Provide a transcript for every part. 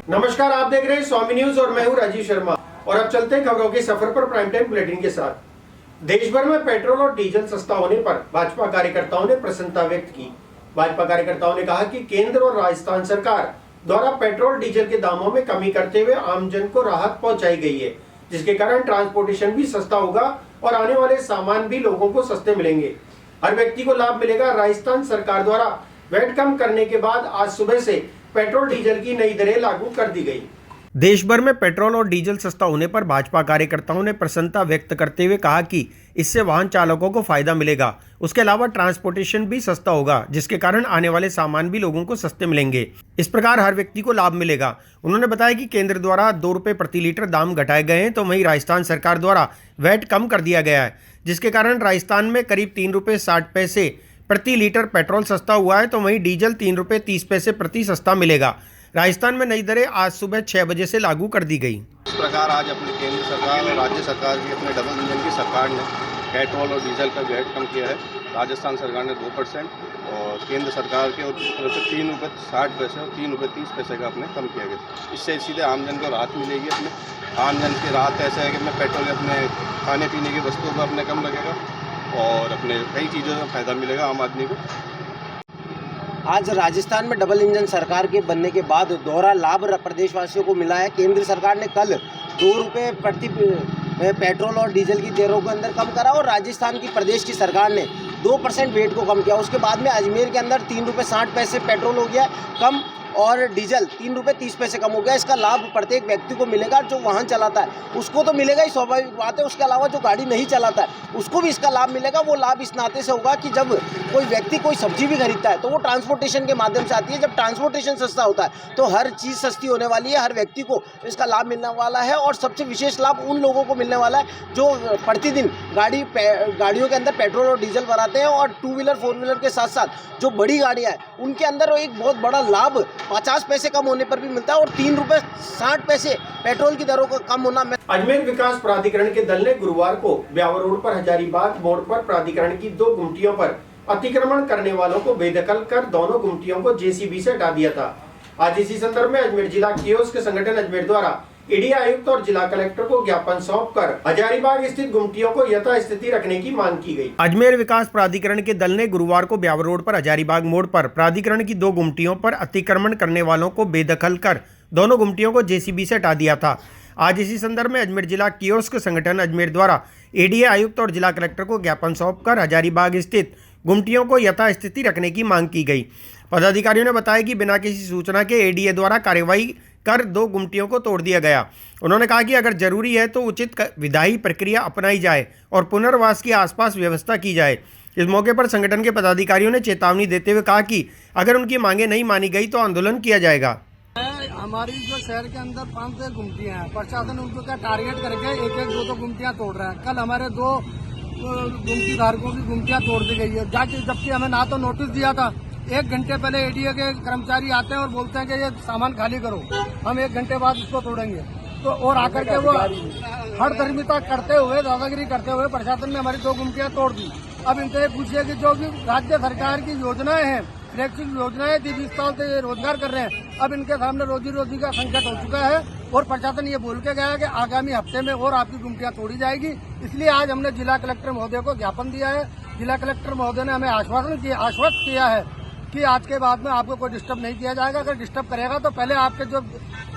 नमस्कार, आप देख रहे हैं स्वामी न्यूज और मैं हूं राजीव शर्मा। और अब चलते हैं खबरों के सफर पर प्राइम टाइम बुलेटिन के साथ। देश भर में पेट्रोल और डीजल सस्ता होने पर भाजपा कार्यकर्ताओं ने प्रसन्नता व्यक्त की। भाजपा कार्यकर्ताओं ने कहा कि केंद्र और राजस्थान सरकार द्वारा पेट्रोल डीजल के दामों में कमी करते हुए आमजन को राहत पहुंचाई गई है, जिसके कारण ट्रांसपोर्टेशन भी सस्ता होगा और आने वाले सामान भी लोगों को सस्ते मिलेंगे। हर व्यक्ति को लाभ मिलेगा। राजस्थान सरकार द्वारा वैट कम करने के बाद आज सुबह से पेट्रोल डीजल की नई दरें लागू कर दी गई। देश भर में पेट्रोल और डीजल सस्ता होने पर भाजपा कार्यकर्ताओं ने प्रसन्नता व्यक्त करते हुए कहा कि इससे वाहन चालकों को फायदा मिलेगा। उसके अलावा ट्रांसपोर्टेशन भी सस्ता होगा, जिसके कारण आने वाले सामान भी लोगों को सस्ते मिलेंगे। इस प्रकार हर व्यक्ति को लाभ मिलेगा। उन्होंने बताया कि केंद्र द्वारा 2 रुपये प्रति लीटर दाम घटाए गए हैं, तो वहीं राजस्थान सरकार द्वारा वैट कम कर दिया गया है, जिसके कारण राजस्थान में करीब 3 रुपये 60 पैसे प्रति लीटर पेट्रोल सस्ता हुआ है, तो वहीं डीजल 3 रुपये 30 पैसे प्रति सस्ता मिलेगा। राजस्थान में नई दरें आज सुबह 6 बजे से लागू कर दी गई। इस प्रकार आज अपने केंद्र सरकार और राज्य सरकार की अपने डबल इंजन की सरकार ने पेट्रोल और डीजल का वैट कम किया है। राजस्थान सरकार ने 2% और केंद्र सरकार के तरफ से 3 रुपये 60 पैसे और 3 रुपये 30 पैसे का अपने कम किया गया। इससे सीधे आमजन को राहत मिलेगी। अपने आमजन की राहत ऐसा है कि अपने पेट्रोल अपने खाने पीने की वस्तुओं पर अपने कम लगेगा और अपने कई चीज़ों में फ़ायदा मिलेगा आम आदमी को। आज राजस्थान में डबल इंजन सरकार के बनने के बाद दोहरा लाभ प्रदेशवासियों को मिला है। केंद्र सरकार ने कल 2 रुपये प्रति पेट्रोल और डीजल की दरों के अंदर कम करा और राजस्थान की प्रदेश की सरकार ने 2% वेट को कम किया। उसके बाद में अजमेर के अंदर 3 रुपये 60 पैसे पेट्रोल हो गया कम और डीजल 3 रुपये 30 पैसे कम हो गया। इसका लाभ प्रत्येक व्यक्ति को मिलेगा। जो वाहन चलाता है उसको तो मिलेगा ही, स्वाभाविक बात है। उसके अलावा जो गाड़ी नहीं चलाता है उसको भी इसका लाभ मिलेगा। वो लाभ इस नाते से होगा कि जब कोई व्यक्ति कोई सब्जी भी खरीदता है तो वो ट्रांसपोर्टेशन के माध्यम से आती है। जब ट्रांसपोर्टेशन सस्ता होता है तो हर चीज़ सस्ती होने वाली है, हर व्यक्ति को इसका लाभ मिलने वाला है। और सबसे विशेष लाभ उन लोगों को मिलने वाला है जो प्रतिदिन गाड़ियों के अंदर पेट्रोल और डीजल भराते हैं। और 2 व्हीलर 4 व्हीलर के साथ साथ जो बड़ी गाड़ियाँ हैं उनके अंदर एक बहुत बड़ा लाभ 50 पैसे कम होने पर भी मिलता है और 3 रुपये 60 पैसे पेट्रोल की दरों का कम होना। अजमेर विकास प्राधिकरण के दल ने गुरुवार को ब्यावर रोड पर हजारीबाग मोड़ पर प्राधिकरण की 2 गुमटियों पर अतिक्रमण करने वालों को बेदखल कर दोनों गुमटियों को जेसीबी से हटा दिया था। आज इसी संदर्भ में अजमेर जिला कियोस्क संगठन अजमेर द्वारा ईडी आयुक्त और जिला कलेक्टर को ज्ञापन सौंपकर हजारीबाग स्थित गुमटियों को यथास्थिति रखने की मांग की गई। अजमेर विकास प्राधिकरण के दल ने गुरुवार को ब्यावर रोड पर हजारीबाग मोड़ पर प्राधिकरण की 2 गुमटियों पर अतिक्रमण करने वालों को बेदखल कर दोनों गुमटियों को जेसीबी से हटा दिया था। आज इसी संदर्भ में अजमेर जिला कियोस्क संगठन अजमेर द्वारा एडीए आयुक्त और जिला कलेक्टर को ज्ञापन सौंपकर हजारीबाग स्थित गुमटियों को यथास्थिति रखने की मांग की गई। पदाधिकारियों ने बताया कि बिना किसी सूचना के एडीए द्वारा कार्रवाई कर 2 गुमटियों को तोड़ दिया गया। उन्होंने कहा कि अगर जरूरी है तो उचित विधायी प्रक्रिया अपनाई जाए और पुनर्वास की आसपास व्यवस्था की जाए। इस मौके पर संगठन के पदाधिकारियों ने चेतावनी देते हुए कहा कि अगर उनकी मांगें नहीं मानी गई तो आंदोलन किया जाएगा। हमारी जो शहर के अंदर 5 गुमटियां हैं, प्रशासन उनको क्या टारगेट करके 1-1, 2-2 गुमटियां तोड़ रहा है। कल हमारे 2 गुमटी धारकों की गुमटियां तोड़ दी गई है, जबकि हमें ना तो नोटिस दिया था। 1 घंटे पहले एडीए के कर्मचारी आते हैं और बोलते हैं कि ये सामान खाली करो, हम 1 घंटे बाद इसको तोड़ेंगे। तो और आकर के वो हठधर्मिता करते हुए, दादागिरी करते हुए प्रशासन ने हमारी 2 गुमटियां तोड़ दी। अब इनसे ये पूछिए कि जो कि राज्य सरकार की योजनाएं हैं, फ्लैगशिप योजनाएं थी, 20 साल से रोजगार कर रहे हैं, अब इनके सामने रोजी का संकट हो चुका है। और प्रशासन ये बोल के गया कि आगामी हफ्ते में और आपकी गुमटियां तोड़ी जाएगी। इसलिए आज हमने जिला कलेक्टर महोदय को ज्ञापन दिया है। जिला कलेक्टर महोदय ने हमें आश्वस्त किया है कि आज के बाद में आपको कोई डिस्टर्ब नहीं किया जाएगा। अगर डिस्टर्ब करेगा तो पहले आपके जो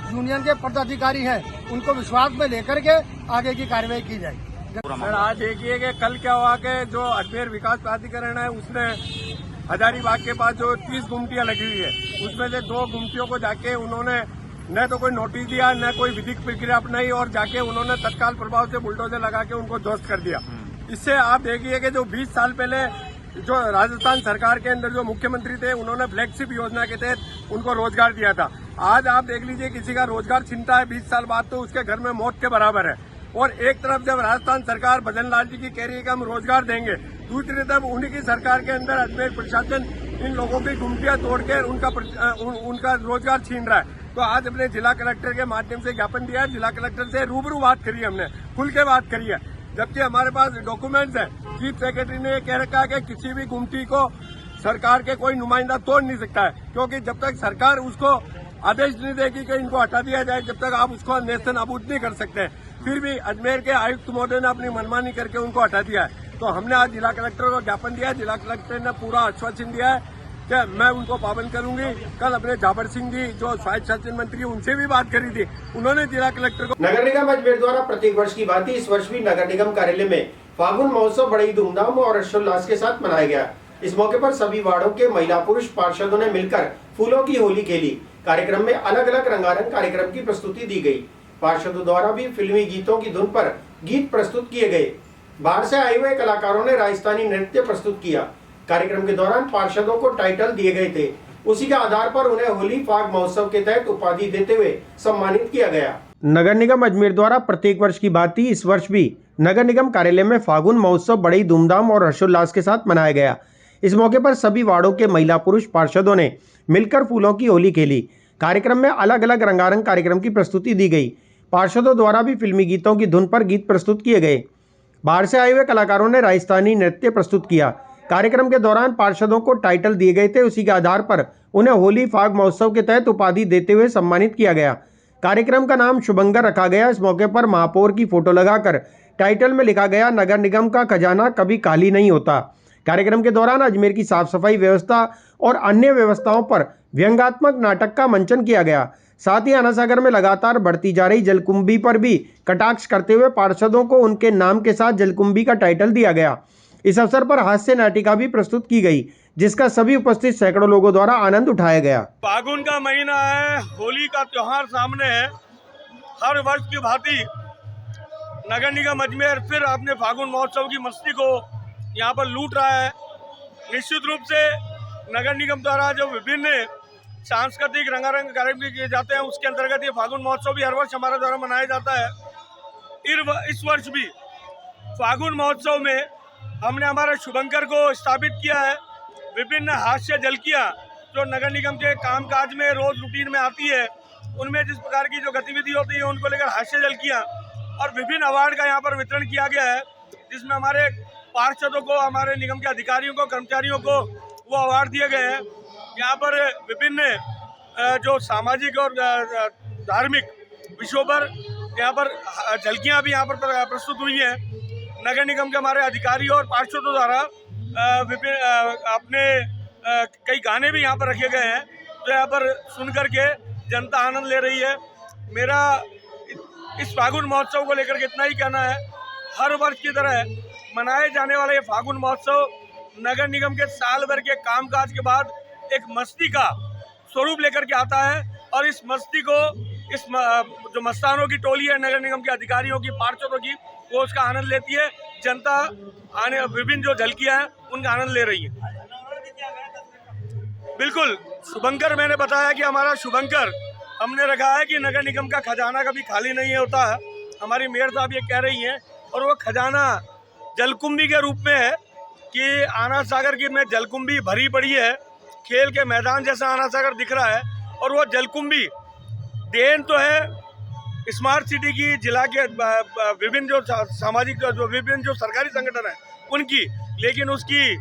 यूनियन के पदाधिकारी हैं उनको विश्वास में लेकर के आगे की कार्रवाई की जाएगी। सर, आज देखिए कि कल क्या हुआ कि जो अजमेर विकास प्राधिकरण है उसने हजारीबाग के पास जो 30 गुमटियां लगी हुई है उसमें से 2 गुमटियों को जाके उन्होंने न तो कोई नोटिस दिया न कोई विधिक प्रक्रिया अपनाई और जाके उन्होंने तत्काल प्रभाव से बुलडोजर लगा के उनको ध्वस्त कर दिया। इससे आप देखिए कि जो 20 साल पहले जो राजस्थान सरकार के अंदर जो मुख्यमंत्री थे उन्होंने फ्लैगशिप योजना के तहत उनको रोजगार दिया था। आज आप देख लीजिए किसी का रोजगार छिनता है 20 साल बाद तो उसके घर में मौत के बराबर है। और एक तरफ जब राजस्थान सरकार भजन लाल जी की कह रही है कि हम रोजगार देंगे, दूसरी तरफ उन्हीं की सरकार के अंदर अजमेर प्रशासन इन लोगों की गुमटियां तोड़कर उनका रोजगार छीन रहा है। तो आज अपने जिला कलेक्टर के माध्यम से ज्ञापन दिया है। जिला कलेक्टर से रूबरू बात करी है, हमने खुल के बात करी है, जबकि हमारे पास डॉक्यूमेंट्स है। चीफ सेक्रेटरी ने कह रखा है कि किसी भी गुमटी को सरकार के कोई नुमाइंदा तोड़ नहीं सकता है, क्योंकि जब तक सरकार उसको आदेश नहीं देगी कि इनको हटा दिया जाए जब तक आप उसको नेस्त नाबूद नहीं कर सकते। फिर भी अजमेर के आयुक्त महोदय ने अपनी मनमानी करके उनको हटा दिया है। तो हमने आज जिला कलेक्टर को ज्ञापन दिया है। जिला कलेक्टर ने पूरा आश्वासन दिया है कि मैं उनको पाबंद करूंगी। कल अपने जाबर सिंह जी जो स्वायत्त शासन मंत्री उनसे भी बात करी थी, उन्होंने जिला कलेक्टर को। नगर निगम अजमेर द्वारा प्रत्येक वर्ष की भांति इस वर्ष भी नगर निगम कार्यालय में फागुन महोत्सव बड़ी धूमधाम और हर्षोल्लास के साथ मनाया गया। इस मौके पर सभी वार्डों के महिला पुरुष पार्षदों ने मिलकर फूलों की होली खेली। कार्यक्रम में अलग अलग रंगारंग कार्यक्रम की प्रस्तुति दी गई। पार्षदों द्वारा भी फिल्मी गीतों की धुन पर गीत प्रस्तुत किए गए। बाहर से आए हुए कलाकारों ने राजस्थानी नृत्य प्रस्तुत किया। कार्यक्रम के दौरान पार्षदों को टाइटल दिए गए थे। उसी के आधार पर उन्हें होली फाग महोत्सव के तहत उपाधि देते हुए सम्मानित किया गया। नगर निगम अजमेर द्वारा प्रत्येक वर्ष की भांति इस वर्ष भी नगर निगम कार्यालय में फागुन महोत्सव बड़ी धूमधाम और हर्षोल्लास के साथ मनाया गया। इस मौके पर सभी वार्डों के महिला पुरुष पार्षदों ने मिलकर फूलों की होली खेली। कार्यक्रम में अलग अलग रंगारंग कार्यक्रम की प्रस्तुति दी गई। पार्षदों द्वारा भी फिल्मी गीतों की धुन पर गीत प्रस्तुत किए गए। बाहर से आए हुए कलाकारों ने राजस्थानी नृत्य प्रस्तुत किया। कार्यक्रम के दौरान पार्षदों को टाइटल दिए गए थे। उसी के आधार पर उन्हें होली फाग महोत्सव के तहत उपाधि देते हुए सम्मानित किया गया। कार्यक्रम का नाम शुभंकर रखा गया। इस मौके पर महापौर की फोटो लगाकर टाइटल में लिखा गया, नगर निगम का खजाना कभी खाली नहीं होता। कार्यक्रम के दौरान अजमेर की साफ सफाई व्यवस्था और अन्य व्यवस्थाओं पर व्यंग्यात्मक नाटक का मंचन किया गया। साथ ही आना सागर में लगातार बढ़ती जा रही जलकुंभी पर भी कटाक्ष करते हुए पार्षदों को उनके नाम के साथ जलकुंभी का टाइटल दिया गया। इस अवसर पर हास्य नाटिका भी प्रस्तुत की गई, जिसका सभी उपस्थित सैकड़ों लोगों द्वारा आनंद उठाया गया। फागुन का महीना है, होली का त्योहार सामने है। हर वर्ष की भांति नगर निगम अजमेर फिर अपने फागुन महोत्सव की मस्ती को यहाँ पर लूट रहा है। निश्चित रूप से नगर निगम द्वारा जो विभिन्न सांस्कृतिक रंगारंग कार्यक्रम किए जाते हैं, उसके अंतर्गत ये फागुन महोत्सव भी हर वर्ष हमारे द्वारा मनाया जाता है। इस वर्ष भी फागुन महोत्सव में हमने हमारे शुभंकर को स्थापित किया है। विभिन्न हास्य झलकियाँ जो नगर निगम के कामकाज में रोज रूटीन में आती है, उनमें जिस प्रकार की जो गतिविधि होती है उनको लेकर हास्य झलकियाँ और विभिन्न अवार्ड का यहाँ पर वितरण किया गया है, जिसमें हमारे पार्षदों को, हमारे निगम के अधिकारियों को, कर्मचारियों को वो अवार्ड दिए गए हैं। यहाँ पर विभिन्न जो सामाजिक और धार्मिक विषयों पर यहाँ पर झलकियाँ भी यहाँ पर प्रस्तुत हुई हैं। नगर निगम के हमारे अधिकारियों और पार्षदों द्वारा अपने कई गाने भी यहाँ पर रखे गए हैं, जो यहाँ पर सुन करके जनता आनंद ले रही है। मेरा इस फागुन महोत्सव को लेकर के इतना ही कहना है, हर वर्ष की तरह मनाए जाने वाला ये फागुन महोत्सव नगर निगम के साल भर के कामकाज के बाद एक मस्ती का स्वरूप लेकर के आता है। और इस मस्ती को जो मस्तानों की टोली है नगर निगम के अधिकारियों की, पार्षदों की, वो उसका आनंद लेती है। जनता आने विभिन्न जो झलकियां हैं उनका आनंद ले रही है। बिल्कुल, शुभंकर मैंने बताया कि हमारा शुभंकर हमने रखा है कि नगर निगम का खजाना कभी खाली नहीं होता है। हमारी मेयर साहब ये कह रही हैं, और वो खजाना जलकुंभी के रूप में है कि आना सागर की में जलकुंभी भरी पड़ी है। खेल के मैदान जैसा आना सागर दिख रहा है, और वो जलकुंभी देन तो है स्मार्ट सिटी की, जिला के विभिन्न जो सामाजिक जो विभिन्न जो सरकारी संगठन है उनकी, लेकिन उसकी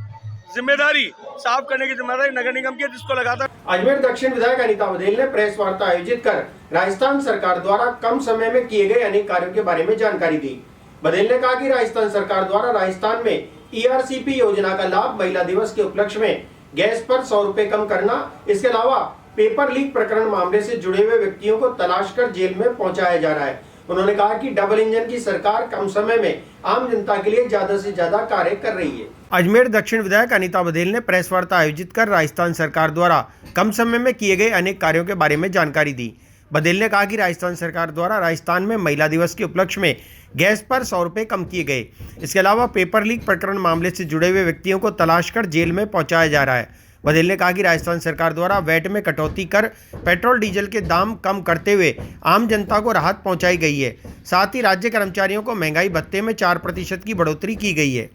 जिम्मेदारी साफ करने की जिम्मेदारी नगर निगम की है, जिसको लगातार। अजमेर दक्षिण विधायक अनीता बघेल ने प्रेस वार्ता आयोजित कर राजस्थान सरकार द्वारा कम समय में किए गए अनेक कार्यों के बारे में जानकारी दी। बघेल ने कहा कि राजस्थान सरकार द्वारा राजस्थान में ERCP योजना का लाभ महिला दिवस के उपलक्ष्य में गैस पर 100 रुपए कम करना, इसके अलावा पेपर लीक प्रकरण मामले से जुड़े हुए व्यक्तियों को तलाश कर जेल में पहुंचाया जा रहा है। उन्होंने कहा कि डबल इंजन की सरकार कम समय में आम जनता के लिए ज्यादा से ज्यादा कार्य कर रही है। अजमेर दक्षिण विधायक अनीता बघेल ने प्रेस वार्ता आयोजित कर राजस्थान सरकार द्वारा कम समय में किए गए अनेक कार्यों के बारे में जानकारी दी। बघेल ने कहा कि राजस्थान सरकार द्वारा राजस्थान में महिला दिवस के उपलक्ष्य में गैस पर 100 रुपए कम किए गए। इसके अलावा पेपर लीक प्रकरण मामले से जुड़े हुए व्यक्तियों को तलाश कर जेल में पहुंचाया जा रहा है। बघेल ने कहा कि राजस्थान सरकार द्वारा वैट में कटौती कर पेट्रोल डीजल के दाम कम करते हुए आम जनता को राहत पहुंचाई गई है। साथ ही राज्य कर्मचारियों को महंगाई भत्ते में 4% की बढ़ोतरी की गई है।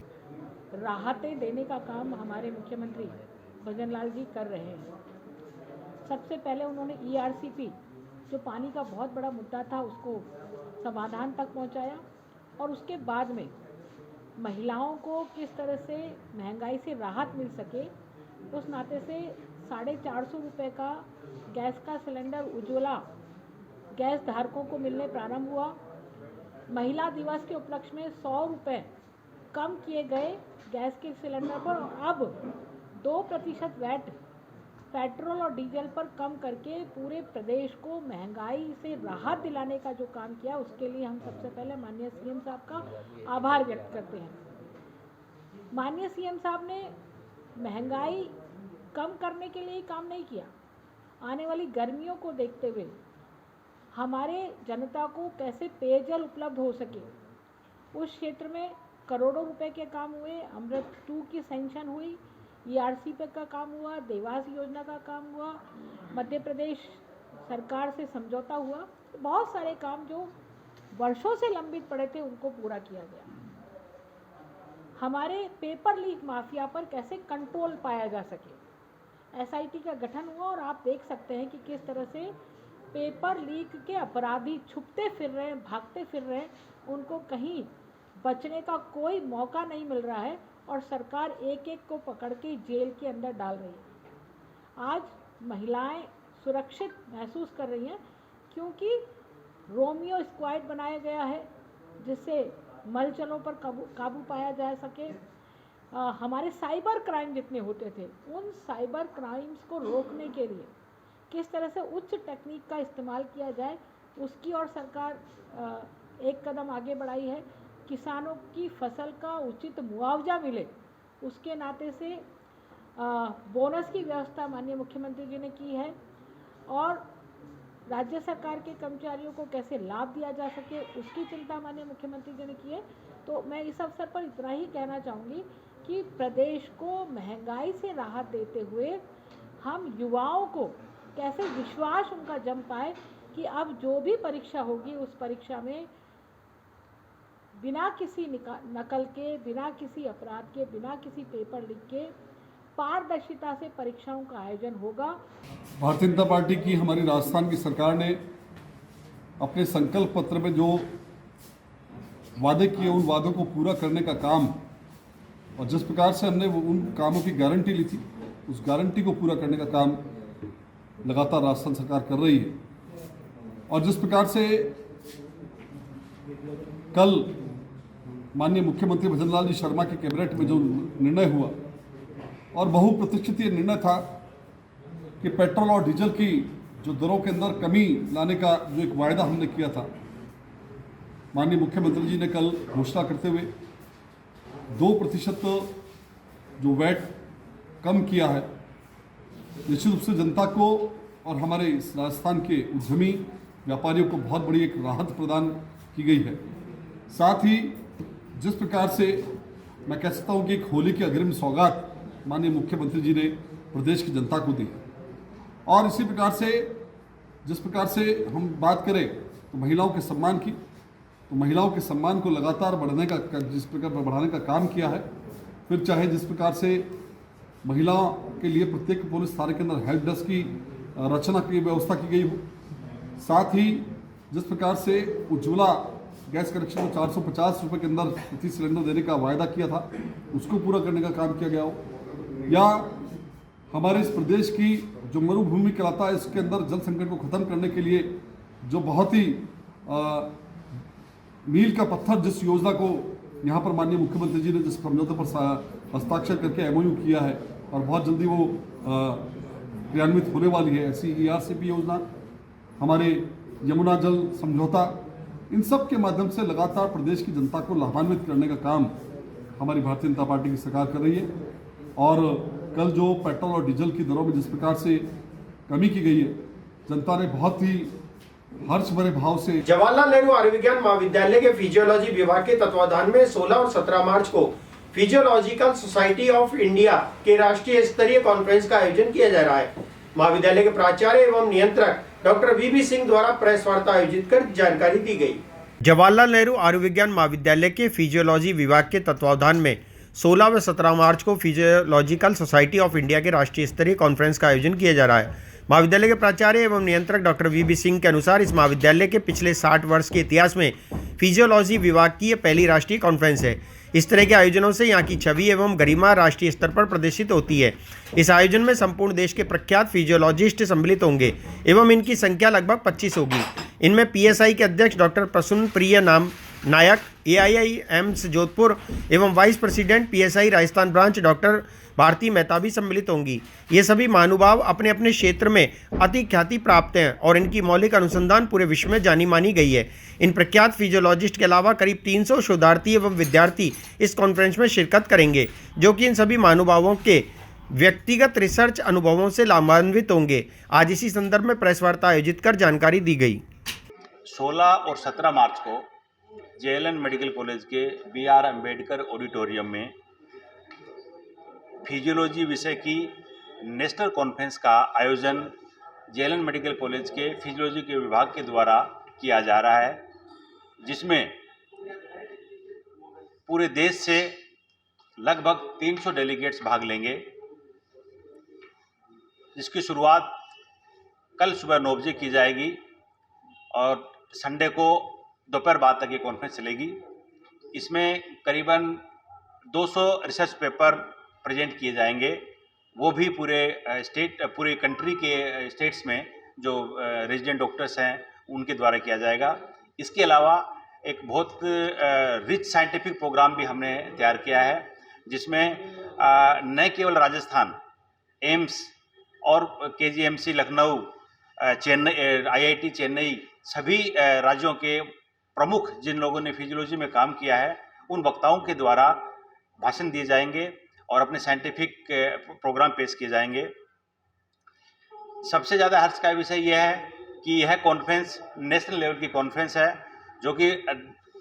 राहतें देने का काम हमारे मुख्यमंत्री भजन लाल जी कर रहे हैं। सबसे पहले उन्होंने ERCP जो पानी का बहुत बड़ा मुद्दा था उसको समाधान तक पहुंचाया, और उसके बाद में महिलाओं को किस तरह से महंगाई से राहत मिल सके, उस नाते से 450 रुपये का गैस का सिलेंडर उज्ज्वला गैस धारकों को मिलने प्रारंभ हुआ। महिला दिवस के उपलक्ष्य में 100 रुपये कम किए गए गैस के सिलेंडर पर। अब 2% वैट पेट्रोल और डीजल पर कम करके पूरे प्रदेश को महंगाई से राहत दिलाने का जो काम किया, उसके लिए हम सबसे पहले माननीय सीएम साहब का आभार व्यक्त करते हैं। माननीय सीएम साहब ने महंगाई कम करने के लिए काम नहीं किया, आने वाली गर्मियों को देखते हुए हमारे जनता को कैसे पेयजल उपलब्ध हो सके, उस क्षेत्र में करोड़ों रुपए के काम हुए। अमृत 2 की सैंक्शन हुई, ERCP का काम हुआ, देवास योजना का काम हुआ, मध्य प्रदेश सरकार से समझौता हुआ। बहुत सारे काम जो वर्षों से लंबित पड़े थे उनको पूरा किया गया। हमारे पेपर लीक माफिया पर कैसे कंट्रोल पाया जा सके, SIT का गठन हुआ और आप देख सकते हैं कि किस तरह से पेपर लीक के अपराधी छुपते फिर रहे हैं, भागते फिर रहे हैं, उनको कहीं बचने का कोई मौका नहीं मिल रहा है और सरकार एक एक को पकड़ के जेल के अंदर डाल रही है। आज महिलाएं सुरक्षित महसूस कर रही हैं क्योंकि रोमियो स्क्वाड बनाया गया है जिससे मलचलों पर काबू पाया जा सके। हमारे साइबर क्राइम जितने होते थे उन साइबर क्राइम्स को रोकने के लिए किस तरह से उच्च टेक्निक का इस्तेमाल किया जाए, उसकी ओर सरकार एक कदम आगे बढ़ाई है। किसानों की फसल का उचित मुआवजा मिले, उसके नाते से बोनस की व्यवस्था माननीय मुख्यमंत्री जी ने की है और राज्य सरकार के कर्मचारियों को कैसे लाभ दिया जा सके, उसकी चिंता माननीय मुख्यमंत्री जी ने की है। तो मैं इस अवसर पर इतना ही कहना चाहूँगी कि प्रदेश को महंगाई से राहत देते हुए हम युवाओं को कैसे विश्वास उनका जम पाए कि अब जो भी परीक्षा होगी उस परीक्षा में बिना किसी नकल के, बिना किसी अपराध के, बिना किसी पेपर लीक के पारदर्शिता से परीक्षाओं का आयोजन होगा। भारतीय जनता पार्टी की हमारी राजस्थान की सरकार ने अपने संकल्प पत्र में जो वादे किए उन वादों को पूरा करने का काम और जिस प्रकार से हमने उन कामों की गारंटी ली थी उस गारंटी को पूरा करने का काम लगातार राजस्थान सरकार कर रही है। और जिस प्रकार से कल माननीय मुख्यमंत्री भजनलाल जी शर्मा के कैबिनेट में जो निर्णय हुआ और बहुप्रतीक्षित ये निर्णय था कि पेट्रोल और डीजल की जो दरों के अंदर कमी लाने का जो एक वायदा हमने किया था, माननीय मुख्यमंत्री जी ने कल घोषणा करते हुए 2% जो वैट कम किया है, निश्चित रूप से जनता को और हमारे इस राजस्थान के उद्यमी व्यापारियों को बहुत बड़ी एक राहत प्रदान की गई है। साथ ही जिस प्रकार से मैं कह सकता हूँ कि एक होली की अग्रिम सौगात माननीय मुख्यमंत्री जी ने प्रदेश की जनता को दी और इसी प्रकार से जिस प्रकार से हम बात करें तो महिलाओं के सम्मान की, तो महिलाओं के सम्मान को लगातार जिस प्रकार बढ़ाने का काम किया है, फिर चाहे जिस प्रकार से महिलाओं के लिए प्रत्येक पुलिस थाने के अंदर हेल्प डेस्क की रचना की व्यवस्था की गई हो, साथ ही जिस प्रकार से उज्ज्वला गैस कनेक्शन को 450 रुपये के अंदर प्रति सिलेंडर देने का वायदा किया था उसको पूरा करने का काम किया गया हो, या हमारे इस प्रदेश की जो मरुभूमि कहलाता है इसके अंदर जल संकट को ख़त्म करने के लिए जो बहुत ही मील का पत्थर जिस योजना को यहाँ पर माननीय मुख्यमंत्री जी ने जिस समझौते पर हस्ताक्षर करके MOU किया है और बहुत जल्दी वो क्रियान्वित होने वाली है, ऐसी ERCP योजना, हमारे यमुना जल समझौता, इन सब के माध्यम से लगातार प्रदेश की जनता को लाभान्वित करने का काम हमारी भारतीय जनता पार्टी की सरकार कर रही है। और कल जो पेट्रोल और डीजल की दरों में जिस प्रकार से कमी की गई है, जनता ने बहुत ही हर्ष भरे भाव से। जवाहरलाल नेहरू आयुर्विज्ञान महाविद्यालय के फिजियोलॉजी विभाग के तत्वाधान में 16 और 17 मार्च को फिजियोलॉजिकल सोसाइटी ऑफ इंडिया के राष्ट्रीय स्तरीय कॉन्फ्रेंस का आयोजन किया जा रहा है। महाविद्यालय के प्राचार्य एवं नियंत्रक डॉक्टर VB सिंह द्वारा प्रेस वार्ता आयोजित कर जानकारी दी गई। जवाहरलाल नेहरू आयुर्विज्ञान महाविद्यालय के फिजियोलॉजी विभाग के तत्वावधान में 16 व 17 मार्च को फिजियोलॉजिकल सोसाइटी ऑफ इंडिया के राष्ट्रीय स्तरीय कॉन्फ्रेंस का आयोजन किया जा रहा है। महाविद्यालय के प्राचार्य एवं नियंत्रक डॉक्टर VB सिंह के अनुसार इस महाविद्यालय के पिछले 60 वर्ष के इतिहास में फिजियोलॉजी विभाग की यह पहली राष्ट्रीय कॉन्फ्रेंस है। इस तरह के आयोजनों से यहाँ की छवि एवं गरिमा राष्ट्रीय स्तर पर प्रदर्शित होती है। इस आयोजन में संपूर्ण देश के प्रख्यात फिजियोलॉजिस्ट सम्मिलित होंगे एवं इनकी संख्या लगभग 25 होगी। इनमें PSI के अध्यक्ष डॉक्टर प्रसून प्रिय नायक, AIIMS जोधपुर एवं vice president PSI Rajasthan branch doctor Bharti Mehta भी सम्मिलित होंगी। ये सभी महानुभाव अपने अपने क्षेत्र में अति ख्याति प्राप्त हैं और इनकी मौलिक अनुसंधान पूरे विश्व में जानी मानी गई है। इन प्रख्यात फिजियोलॉजिस्ट के अलावा करीब 300 शोधार्थी एवं विद्यार्थी इस कॉन्फ्रेंस में शिरकत करेंगे, जो कि इन सभी महानुभावों के व्यक्तिगत रिसर्च अनुभवों से लाभान्वित होंगे। आज इसी संदर्भ में प्रेस वार्ता आयोजित कर जानकारी दी गई। 16 और 17 मार्च को JLN मेडिकल कॉलेज के BR अम्बेडकर ऑडिटोरियम में फिजियोलॉजी विषय की नेशनल कॉन्फ्रेंस का आयोजन JLN मेडिकल कॉलेज के फिजियोलॉजी के विभाग के द्वारा किया जा रहा है, जिसमें पूरे देश से लगभग 300 डेलीगेट्स भाग लेंगे, जिसकी शुरुआत कल सुबह 9 बजे की जाएगी और संडे को दोपहर बाद तक ये कॉन्फ्रेंस चलेगी। इसमें करीबन 200 रिसर्च पेपर प्रेजेंट किए जाएंगे, वो भी पूरे कंट्री के स्टेट्स में जो रेजिडेंट डॉक्टर्स हैं उनके द्वारा किया जाएगा। इसके अलावा एक बहुत रिच साइंटिफिक प्रोग्राम भी हमने तैयार किया है, जिसमें न केवल राजस्थान, एम्स और KGMC लखनऊ, चेन्नई, IIT चेन्नई, सभी राज्यों के प्रमुख जिन लोगों ने फिजियोलॉजी में काम किया है उन वक्ताओं के द्वारा भाषण दिए जाएंगे और अपने साइंटिफिक प्रोग्राम पेश किए जाएंगे। सबसे ज़्यादा हर्ष का विषय यह है कि यह कॉन्फ्रेंस नेशनल लेवल की कॉन्फ्रेंस है, जो कि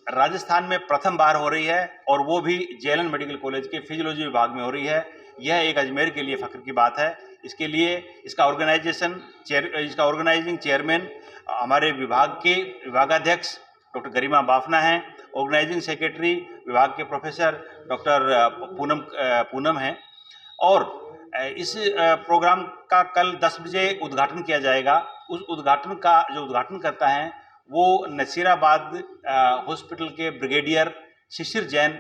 राजस्थान में प्रथम बार हो रही है और वो भी JLN मेडिकल कॉलेज के फिजियोलॉजी विभाग में हो रही है। यह एक अजमेर के लिए फ़ख्र की बात है। इसके लिए इसका ऑर्गेनाइजिंग चेयरमैन हमारे विभाग के विभागाध्यक्ष डॉक्टर गरिमा बाफना हैं। ऑर्गेनाइजिंग सेक्रेटरी विभाग के प्रोफेसर डॉक्टर पूनम हैं और इस प्रोग्राम का कल 10 बजे उद्घाटन किया जाएगा। उस उद्घाटन का जो उद्घाटन करता है वो नसीराबाद हॉस्पिटल के ब्रिगेडियर शिशिर जैन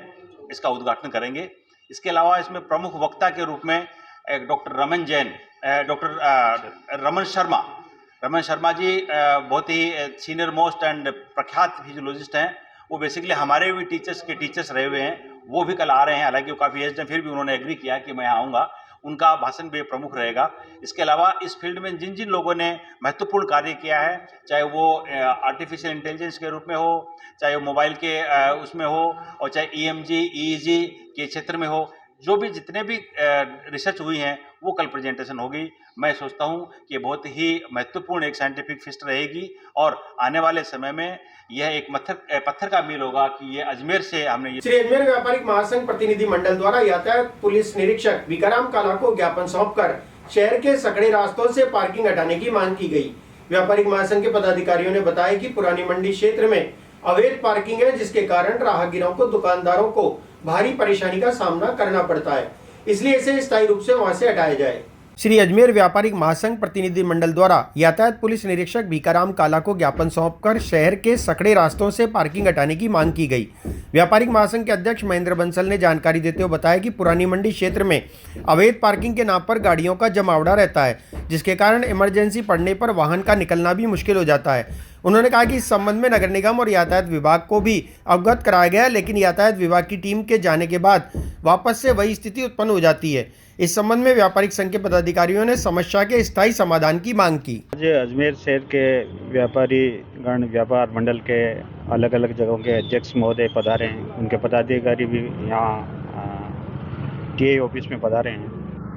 इसका उद्घाटन करेंगे। इसके अलावा इसमें प्रमुख वक्ता के रूप में डॉक्टर रमन शर्मा जी बहुत ही सीनियर मोस्ट एंड प्रख्यात फिजियोलॉजिस्ट हैं। वो बेसिकली हमारे भी टीचर्स रहे हुए हैं, वो भी कल आ रहे हैं। हालांकि वो काफ़ी एज्ड हैं, फिर भी उन्होंने एग्री किया कि मैं आऊँगा। उनका भाषण भी प्रमुख रहेगा। इसके अलावा इस फील्ड में जिन लोगों ने महत्वपूर्ण कार्य किया है, चाहे वो आर्टिफिशियल इंटेलिजेंस के रूप में हो, चाहे वो मोबाइल के उसमें हो, और चाहे EMG EEG के क्षेत्र में हो, जो भी जितने भी रिसर्च हुई हैं वो कल प्रेजेंटेशन होगी। मैं सोचता हूं कि ये बहुत ही महत्वपूर्ण एक साइंटिफिक फेस्ट रहेगी और आने वाले समय में यह एक पत्थर का मील होगा कि ये अजमेर से हमने श्री अजमेर व्यापारिक महासंघ प्रतिनिधि मंडल द्वारा यातायात पुलिस निरीक्षक भिकाराम काला को ज्ञापन सौंपकर शहर के सकड़े रास्तों से पार्किंग हटाने की मांग की गई। व्यापारिक महासंघ के पदाधिकारियों ने बताया कि पुरानी मंडी क्षेत्र में अवैध पार्किंग है, जिसके कारण राहगीरों को, दुकानदारों को भारी परेशानी का सामना करना पड़ता है, इसलिए इसे स्थायी रूप से वहां से हटाया जाए। श्री अजमेर व्यापारिक महासंघ प्रतिनिधि मंडल द्वारा यातायात पुलिस निरीक्षक भिकाराम काला को ज्ञापन सौंपकर शहर के सकड़े रास्तों से पार्किंग हटाने की मांग की गई। व्यापारिक महासंघ के अध्यक्ष महेंद्र बंसल ने जानकारी देते हुए बताया कि पुरानी मंडी क्षेत्र में अवैध पार्किंग के नाम पर गाड़ियों का जमावड़ा रहता है, जिसके कारण इमरजेंसी पड़ने पर वाहन का निकलना भी मुश्किल हो जाता है। उन्होंने कहा कि इस संबंध में नगर निगम और यातायात विभाग को भी अवगत कराया गया, लेकिन यातायात विभाग की टीम के जाने के बाद वापस से वही स्थिति उत्पन्न हो जाती है। इस संबंध में व्यापारिक संघ के पदाधिकारियों ने समस्या के स्थायी समाधान की मांग की। आज अजमेर शहर के व्यापारी गण व्यापार मंडल के अलग अलग जगहों के अध्यक्ष महोदय पधारे हैं, उनके पदाधिकारी भी यहाँ TA ऑफिस में पधारे हैं।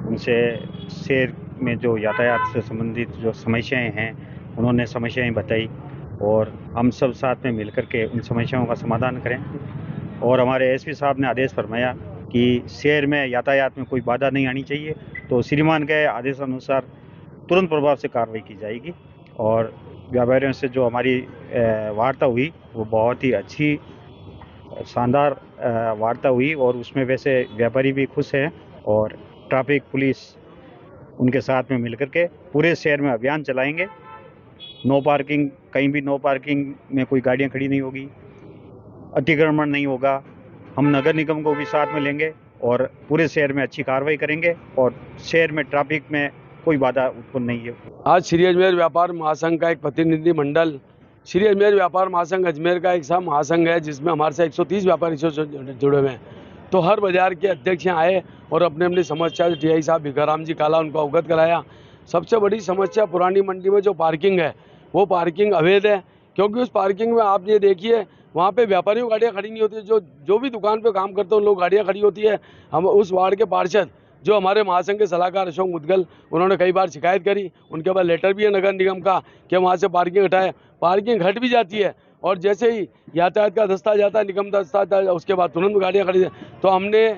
उनसे शहर में जो यातायात से संबंधित जो समस्याएं हैं उन्होंने समस्याएं बताई और हम सब साथ में मिलकर के उन समस्याओं का समाधान करें। और हमारे SP साहब ने आदेश फरमाया कि शहर में यातायात में कोई बाधा नहीं आनी चाहिए, तो श्रीमान के आदेश अनुसार तुरंत प्रभाव से कार्रवाई की जाएगी। और व्यापारियों से जो हमारी वार्ता हुई वो बहुत ही अच्छी शानदार वार्ता हुई और उसमें वैसे व्यापारी भी खुश हैं और ट्रैफिक पुलिस उनके साथ में मिलकर के पूरे शहर में अभियान चलाएंगे। नो पार्किंग, कहीं भी नो पार्किंग में कोई गाड़ियां खड़ी नहीं होगी। अतिक्रमण नहीं होगा। हम नगर निगम को भी साथ में लेंगे और पूरे शहर में अच्छी कार्रवाई करेंगे और शहर में ट्रैफिक में कोई बाधा उत्पन्न नहीं है। आज श्री अजमेर व्यापार महासंघ का एक प्रतिनिधि मंडल श्री अजमेर व्यापार महासंघ अजमेर का एक सब महासंघ है, जिसमें हमारे से 130 व्यापारी जुड़े हुए हैं। तो हर बाजार के अध्यक्ष यहाँ आए और अपने अपनी समस्या टीआई साहब भिखाराम जी काला उनको अवगत कराया। सबसे बड़ी समस्या पुरानी मंडी में जो पार्किंग है वो पार्किंग अवैध है, क्योंकि उस पार्किंग में आप ये देखिए वहाँ पे व्यापारियों गाड़ियाँ खड़ी नहीं होती, जो भी दुकान पे काम करते हैं उन लोग गाड़ियाँ खड़ी होती है। हम उस वार्ड के पार्षद जो हमारे महासंघ के सलाहकार अशोक मुदगल, उन्होंने कई बार शिकायत करी, उनके पास लेटर भी है नगर निगम का कि वहाँ से पार्किंग हटाए। पार्किंग हट भी जाती है और जैसे ही यातायात का दस्ता जाता है, निगम दस्ता आता है, उसके बाद तुरंत गाड़ियाँ खड़ी। तो हमने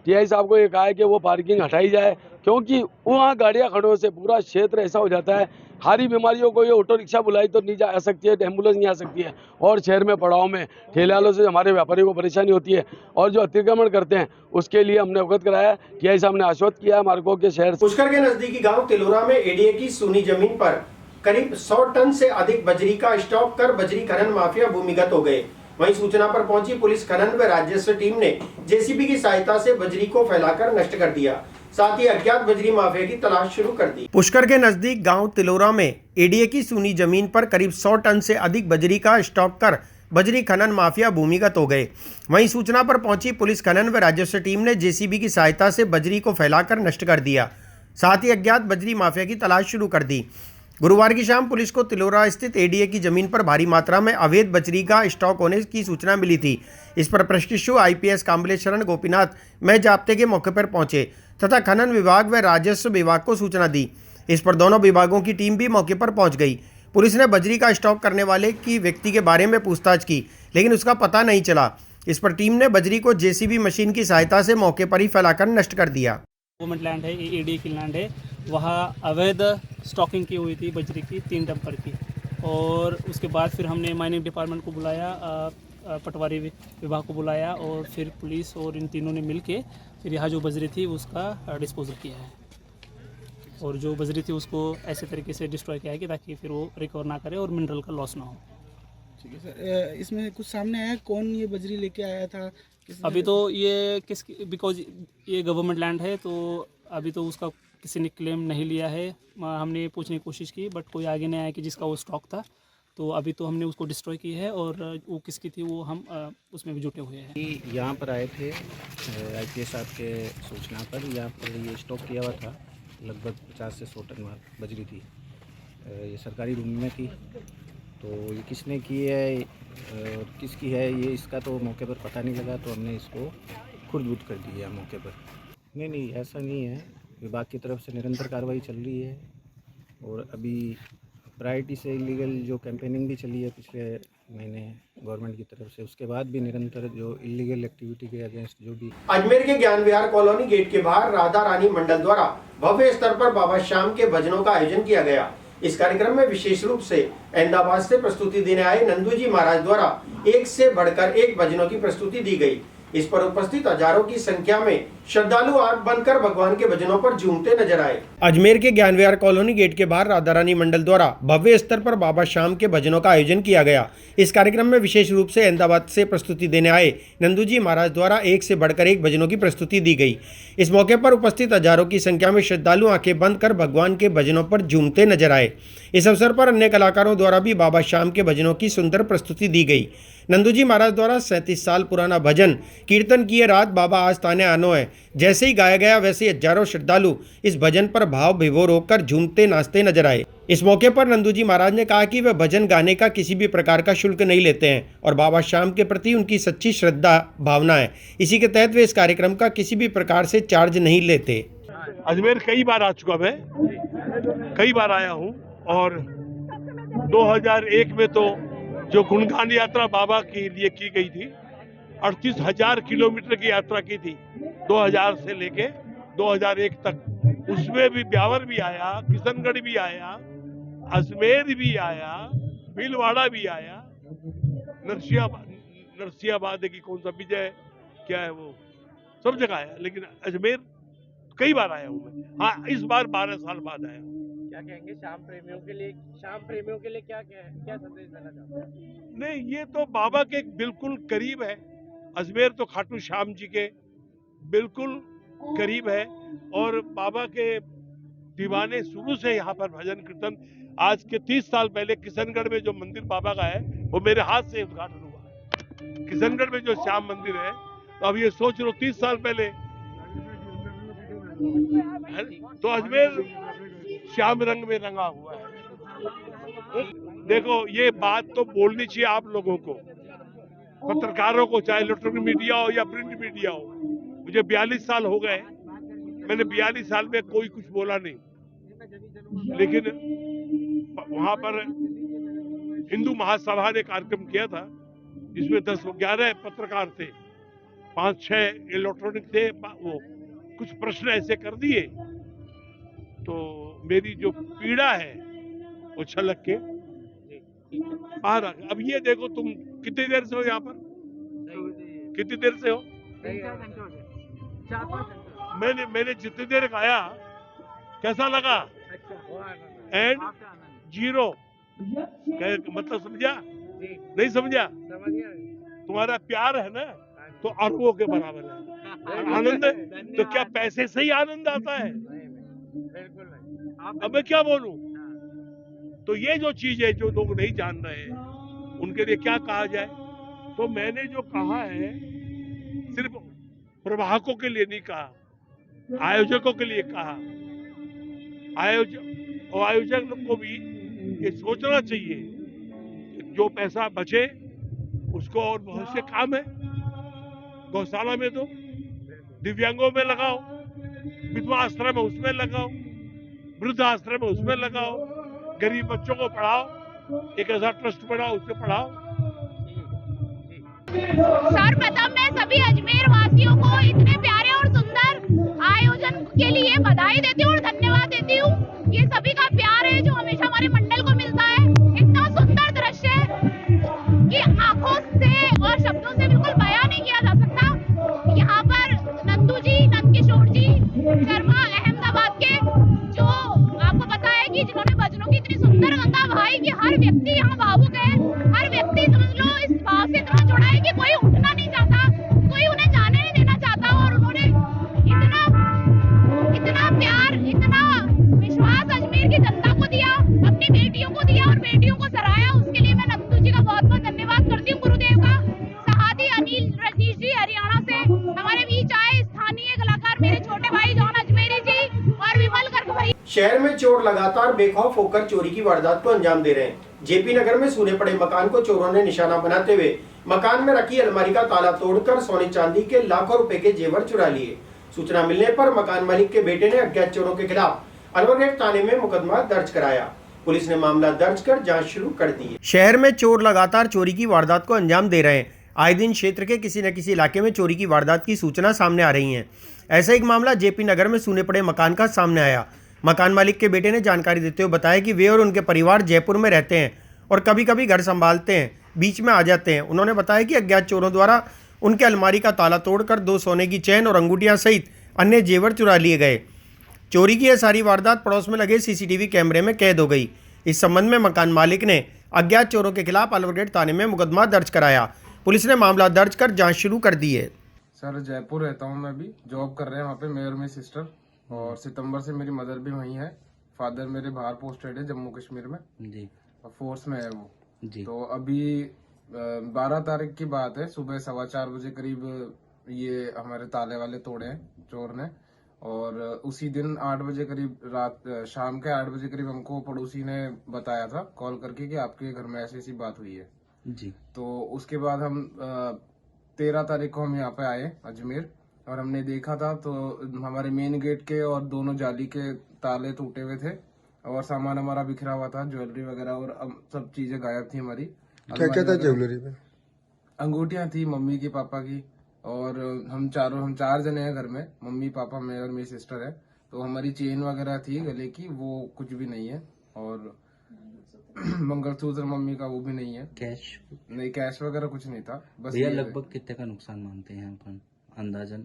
टीआई साहब को ये कहा है कि वो पार्किंग हटाई जाए, क्योंकि वहाँ गाड़ियाँ खड़ों से पूरा क्षेत्र ऐसा हो जाता है। सारी बीमारियों को ये ऑटो रिक्शा बुलाई तो नहीं जा सकती है, एम्बुलेंस नहीं आ सकती है, और शहर में पड़ाव में ठेले वालों से हमारे व्यापारियों को परेशानी होती है। और जो अतिक्रमण करते हैं उसके लिए हमने अवगत कराया। टीआई साहब ने आश्वस्त किया हमारे को कि शहर पुष्कर के नजदीकी गांव तिलोरा में एडीए की सूनी जमीन पर करीब 100 टन से अधिक बजरी का स्टॉक कर बजरी खनन माफिया भूमिगत हो गए। वहीं सूचना पर पहुंची पुलिस खनन व राजस्व टीम ने जेसीबी की सहायता से बजरी को फैलाकर नष्ट कर दिया, साथ ही अज्ञात बजरी माफिया की तलाश शुरू कर दी। पुष्कर के नजदीक गांव तिलोरा में एडीए की सूनी जमीन पर करीब 100 टन से अधिक बजरी का स्टॉक कर बजरी खनन माफिया भूमिगत हो गए। वहीं सूचना पर पहुंची पुलिस खनन व राजस्व टीम ने जेसीबी की सहायता से बजरी को फैलाकर नष्ट कर दिया, साथ ही अज्ञात बजरी माफिया की तलाश शुरू कर दी। गुरुवार की शाम पुलिस को तिलोरा स्थित एडीए की जमीन पर भारी मात्रा में अवैध बजरी का स्टॉक होने की सूचना मिली थी। इस पर प्रशिक्षु आईपीएस कामलेश्वरण गोपीनाथ में जाप्ते के मौके पर पहुंचे तथा खनन विभाग व राजस्व विभाग को सूचना दी। इस पर दोनों विभागों की टीम भी मौके पर पहुंच गई। पुलिस ने बजरी का स्टॉक करने वाले की व्यक्ति के बारे में पूछताछ की, लेकिन उसका पता नहीं चला। इस पर टीम ने बजरी को जेसीबी मशीन की सहायता से मौके पर ही फैलाकर नष्ट कर दिया। गवर्नमेंट लैंड है, एडीए की लैंड है, वहाँ अवैध स्टॉकिंग की हुई थी बजरी की 3 डंपर की। और उसके बाद फिर हमने माइनिंग डिपार्टमेंट को बुलाया, पटवारी विभाग को बुलाया और फिर पुलिस और इन तीनों ने मिलके फिर यहाँ जो बजरी थी उसका डिस्पोजल किया है। और जो बजरी थी उसको ऐसे तरीके से डिस्ट्रॉय किया है कि ताकि फिर वो रिकवर ना करे और मिनरल का लॉस ना हो। ठीक है सर, इसमें कुछ सामने आया कौन ये बजरी लेके आया था? अभी तो ये बिकॉज ये गवर्नमेंट लैंड है तो अभी तो उसका किसी ने क्लेम नहीं लिया है। हमने पूछने की कोशिश की बट कोई आगे नहीं आया कि जिसका वो स्टॉक था। तो अभी तो हमने उसको डिस्ट्रॉय की है और वो किसकी थी वो हम उसमें भी जुटे हुए हैं। यहाँ पर आए थे आईपीएस साहब के सूचना पर, यहाँ पर ये स्टॉक किया हुआ था, लगभग 50 से 100 टन बजरी थी। ये सरकारी रूम में थी, तो ये किसने की है और किसकी है ये इसका तो मौके पर पता नहीं लगा, तो हमने इसको खुर्द-बुर्द कर दिया मौके पर। नहीं ऐसा नहीं है, विभाग की तरफ से निरंतर कार्रवाई चल रही है और अभी प्रायोरिटी से इलीगल जो कैंपेनिंग भी चली है पिछले महीने गवर्नमेंट की तरफ से, उसके बाद भी निरंतर जो इलीगल एक्टिविटी के अगेंस्ट जो भी। अजमेर के ज्ञान विहार कॉलोनी गेट के बाहर राधा रानी मंडल द्वारा भव्य स्तर पर बाबा श्याम के भजनों का आयोजन किया गया। इस कार्यक्रम में विशेष रूप से अहमदाबाद से प्रस्तुति देने आए नंदू जी महाराज द्वारा एक से बढ़कर एक भजनों की प्रस्तुति दी गई। इस पर उपस्थित हजारों की संख्या में श्रद्धालु आंख बंद कर भगवान के भजनों पर झूमते नजर आए। अजमेर के ज्ञान विहार कॉलोनी गेट के बाहर राधा रानी मंडल द्वारा भव्य स्तर पर बाबा श्याम के भजनों का आयोजन किया गया। इस कार्यक्रम में विशेष रूप से अहमदाबाद से प्रस्तुति देने आए नंदू जी महाराज द्वारा एक से बढ़कर एक भजनों की प्रस्तुति दी गई। इस मौके पर उपस्थित हजारों की संख्या में श्रद्धालु आंखें बंद कर भगवान के भजनों पर झूमते नजर आए। इस अवसर पर अन्य कलाकारों द्वारा भी बाबा श्याम के भजनों की सुंदर प्रस्तुति दी गई। नंदू जी महाराज द्वारा 37 साल पुराना भजन कीर्तन किए रात बाबा आज ताने आनो है जैसे ही गाया गया, वैसे हजारों श्रद्धालु इस भजन पर भाव विभोर होकर झूमते नाचते नजर आए। इस मौके पर नंदू जी महाराज ने कहा कि वे भजन गाने का किसी भी प्रकार का शुल्क नहीं लेते हैं और बाबा श्याम के प्रति उनकी सच्ची श्रद्धा भावना है। इसी के तहत वे इस कार्यक्रम का किसी भी प्रकार से चार्ज नहीं लेते। अजमेर कई बार आ चुका, मैं कई बार आया हूँ और 2001 में तो जो गुणगान यात्रा बाबा के लिए की गई थी, 38,000 किलोमीटर की यात्रा की थी 2000 से लेके 2001 तक। उसमें भी ब्यावर भी आया, किशनगढ़ भी आया, अजमेर भी आया, भीलवाड़ा भी आया, नरसिंहाबाद की कौन सा विजय क्या है वो, सब जगह आया। लेकिन अजमेर कई बार आया हूँ मैं। हाँ, इस बार 12 साल बाद आया हूँ। क्या कहेंगे शाम प्रेमियों के लिए क्या संदेश देना चाहते हैं? नहीं, ये तो बाबा के बिल्कुल करीब है। अजमेर तो खाटू श्याम जी के बिल्कुल करीब है और बाबा के दीवाने शुरू से यहाँ पर भजन कीर्तन, आज के 30 साल पहले किशनगढ़ में जो मंदिर बाबा का है वो मेरे हाथ से उद्घाटन हुआ है। किशनगढ़ में जो श्याम मंदिर है, तो अब ये सोच लो 30 साल पहले, तो अजमेर श्याम रंग में रंगा हुआ है। देखो, ये बात तो बोलनी चाहिए आप लोगों को, पत्रकारों को, चाहे इलेक्ट्रॉनिक मीडिया हो या प्रिंट मीडिया हो। मुझे 42 साल हो गए, मैंने 42 साल में कोई कुछ बोला नहीं, लेकिन वहां पर हिंदू महासभा ने कार्यक्रम किया था जिसमें 10-11 पत्रकार थे, 5-6 इलेक्ट्रॉनिक थे। वो कुछ प्रश्न ऐसे कर दिए तो मेरी जो पीड़ा है वो छलक के बाहर आ गई। अब ये देखो, तुम कितनी देर से हो यहाँ पर? कितनी देर से हो? मैंने जितनी देर गाया कैसा लगा? एंड 0 मतलब समझा? नहीं समझा? तुम्हारा प्यार है ना तो अरबों के बराबर है। आनंद तो क्या पैसे से ही आनंद आता है? अब मैं क्या बोलूं? तो ये जो चीज है जो लोग नहीं जान रहे हैं उनके लिए क्या कहा जाए? तो मैंने जो कहा है सिर्फ प्रवाहकों के लिए नहीं कहा, आयोजकों के लिए कहा। आयोजक को भी ये सोचना चाहिए कि जो पैसा बचे उसको और बहुत से काम है, गौशाला में दो, दिव्यांगों में लगाओ, विधवा आश्रम में उसमें लगाओ, वृद्ध आश्रम में उसमें लगाओ, गरीब बच्चों को पढ़ाओ, एक ऐसा ट्रस्ट बनाओ उसमें पढ़ाओ। सर्वप्रथम मैं सभी अजमेर वासियों को इतने प्यारे और सुंदर आयोजन के लिए बधाई देती हूँ और धन्यवाद देती हूँ। ये सभी का प्यार है जो हमेशा हमारे मंडल को मिलता है। इतना सुंदर दृश्य कि आंखों से और शब्दों से बिल्कुल बयां नहीं किया जा सकता। यहाँ पर नंदू जी, नंदकिशोर जी शर्मा अहमदाबाद के, जो आपको पता है कि जिन्होंने भजनों की इतनी सुंदर गंगा बहाई कि हर व्यक्ति यहाँ भावुक है। हर व्यक्ति समझ लो इस भाव से इतना जुड़ा है कि कोई उठना नहीं चाहता, कोई उन्हें जाने नहीं देना चाहता। और उन्होंने इतना प्यार, इतना विश्वास अजमेर की जनता को दिया, अपनी बेटियों को दिया और बेटियों को सराहा। उसके लिए मैं नंदू जी का बहुत बहुत धन्यवाद करती हूँ, गुरुदेव का। सहादी अनिल रजनीश जी हरियाणा से, हमारे बीच आए स्थानीय कलाकार मेरे छोटे भाई जॉन अजमेरी जी और विमल गर्ग भाई। शहर में चोर लगातार बेखौफ होकर चोरी की वारदात को अंजाम दे रहे हैं। जेपी नगर में सूने पड़े मकान को चोरों ने निशाना बनाते हुए मकान में रखी अलमारी का ताला तोड़कर सोने चांदी के लाखों रुपए के जेवर चुरा लिए। सूचना मिलने पर मकान मालिक के बेटे ने अज्ञात चोरों के खिलाफ अलवरगेट थाने में मुकदमा दर्ज कराया। पुलिस ने मामला दर्ज कर जांच शुरू कर दी है। शहर में चोर लगातार चोरी की वारदात को अंजाम दे रहे हैं। आए दिन क्षेत्र के किसी न किसी इलाके में चोरी की वारदात की सूचना सामने आ रही है। ऐसा एक मामला जेपी नगर में सूने पड़े मकान का सामने आया। मकान मालिक के बेटे ने जानकारी देते हुए बताया कि वे और उनके परिवार जयपुर में रहते हैं और कभी कभी घर संभालते हैं, बीच में आ जाते हैं। उन्होंने बताया कि अज्ञात चोरों द्वारा उनके अलमारी का ताला तोड़कर 2 सोने की चैन और अंगूठियां सहित अन्य जेवर चुरा लिए गए। चोरी की यह सारी वारदात पड़ोस में लगे सीसीटीवी कैमरे में कैद हो गई। इस संबंध में मकान मालिक ने अज्ञात चोरों के खिलाफ अलवरगेट थाने में मुकदमा दर्ज कराया। पुलिस ने मामला दर्ज कर जांच शुरू कर दी है। सर, जयपुर रहता हूँ मैं, भी जॉब कर रहे हैं वहाँ पे, मैं और मेरी सिस्टर, और सितंबर से मेरी मदर भी वहीं है। फादर मेरे बाहर पोस्टेड है जम्मू कश्मीर में जी, और फोर्स में है वो जी। तो अभी 12 तारीख की बात है, सुबह 4:15 बजे करीब ये हमारे ताले वाले तोड़े हैं चोर ने। और उसी दिन 8 बजे करीब शाम के 8 बजे करीब हमको पड़ोसी ने बताया था कॉल करके कि आपके घर में ऐसी बात हुई है जी। तो उसके बाद हम 13 तारीख को हम यहाँ पे आए अजमेर, और हमने देखा था तो हमारे मेन गेट के और दोनों जाली के ताले टूटे हुए थे और सामान हमारा बिखरा हुआ था, ज्वेलरी वगैरह और सब चीजें गायब थी हमारी। क्या क्या था ज्वेलरी में? अंगूठियां थी मम्मी की, पापा की, और हम 4 जने हैं घर में, मम्मी पापा मैं और मेरी सिस्टर है। तो हमारी चेन वगैरह थी गले की, वो कुछ भी नहीं है, और मंगलसूत्र मम्मी का वो भी नहीं है। कैश नहीं, कैश वगैरह कुछ नहीं था। बस भैया लगभग कितने का नुकसान मानते हैं अपन अंदाजन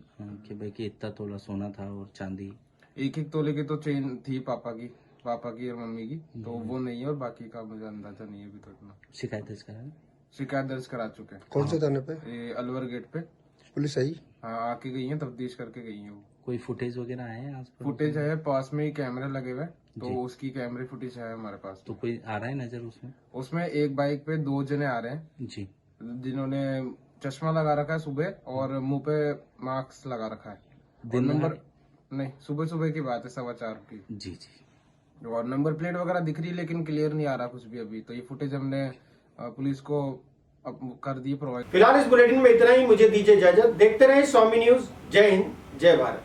कि भाई कि इतना तोला सोना था और चांदी? 1-1 तोले की तो चेन थी पापा की, पापा की और मम्मी की, तो वो नहीं है और बाकी का मुझे अंदाजा नहीं है अभी तक ना। शिकायत दर्ज करा? शिकायत दर्ज करा चुके हैं। कौन से थाने पे? ये अलवर गेट पे पुलिस आई? हाँ, आके गई है, तफ्तीश करके गई है वो। कोई फुटेज वगैरह है आसपास? फुटेज है, पास में ही कैमरे लगे हुए, तो उसकी कैमरे फुटेज है हमारे पास। तो कोई आ रहा है नजर उसमें? उसमें एक बाइक पे 2 जने आ रहे हैं जी, जिन्होंने चश्मा लगा रखा है सुबह और मुंह पे मास्क लगा रखा है। दिन नंबर नहीं, सुबह सुबह की बात है, 4:15 की। जी जी। और नंबर प्लेट वगैरह दिख रही है लेकिन क्लियर नहीं आ रहा कुछ भी अभी। तो ये फुटेज हमने पुलिस को अब कर दी प्रोवाइड। फिलहाल इस बुलेटिन में इतना ही। मुझे दीजिए इजाजत। देखते रहे स्वामी न्यूज। जय हिंद, जय भारत।